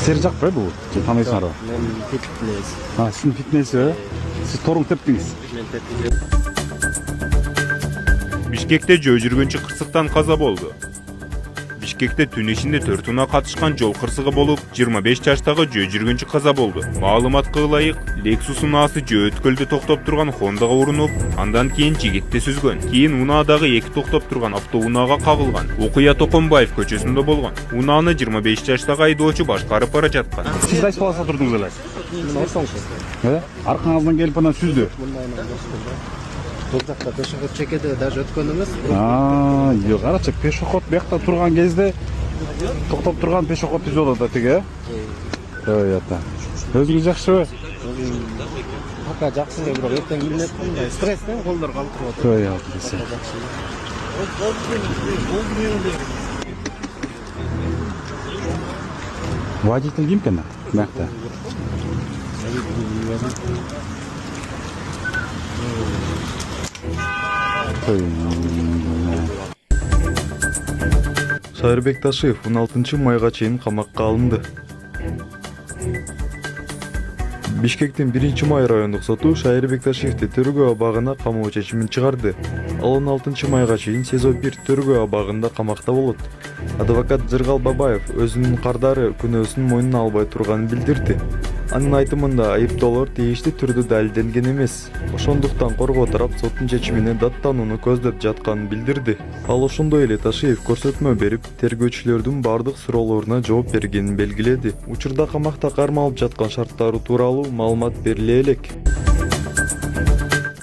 Сіздер жақпай бұл? Танайсыңар? Мен фитнес. Сіздің фитнесі? Сіз торун тептіңіз? Мен тептім. Бишкекте жөө жүргөнчү кырсыктан каза болду. Бишкекте түн ичинде 4 уна катышкан жол кырсыгы болуп, 25 жаштагы жөө жүргөнчү каза болду. Маалыматка ылайык, Lexus унаасы жөө өткөлдө токтоп турган Хондага урунуп, андан кийин жигитти сүзгөн. Кийин унаадагы 2 токтоп турган автоунаага кагылган. Окуя Токомбаев көчөсүндө болгон. Унааны 25 жаштагы айдоочу башкарып бара жаткан. Сіз кайсы баласа тұрдыңыз эле? Мен ортоңчу. Аркаңыздан келип анан сүздү? Бұл жақта пешоход чекеде даже өткөн эмес. Жок, карачы, пешоход бuyakta турган кезде токтоп турган пешоход түзүп алат да тиги, ата. Өзүңүз жакшыбы? Пока жакшы, бирок эртең билинетмин, стресстен колдор калтырып атат. Ата десе. Водитель ким экен? Бuyakta. Шайырбек Ташиев 16 майга чейин камакка алынды. Бишкектин 1-май райондук соту Шайырбек Ташиевди тергөө абагына камоо чечимин чыгарды. Ал 16 майга чейин СИЗО 1 тергөө абагында камакта болот. Адвокат Жыргал Бабаев өзүнүн кардары күнөөсүн мойнуна албай турганын билдирди. Анын айтымында айыптоолор тийиштүү түрдө далилденген эмес. Ошондуктан коргоо тарап соттун чечимине даттанууну көздөп жатканын билдирди. Ал ошондой эле Ташиев көрсөтмө берип, тергөөчүлөрдүн бардык суроолоруна жооп бергенин белгиледи. Учурда камакта кармалып жаткан шарттары тууралуу маалымат бериле элек.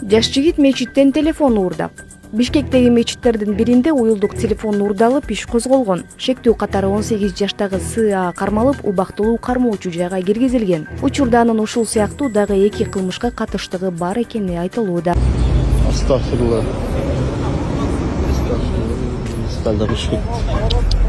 Жаш жигит мечиттен телефон уурдап. Бишкектеги мечиттердин биринде уюлдук телефон уурдалып иш козголгон. Шектүү катары 18 жаштагы СА кармалып, убактылуу кармоочу жайга киргизилген. Учурда анын ушул сыяктуу дагы 2 кылмышка катыштыгы бар экени айтылууда. Астагфирулла. Астагфирулла.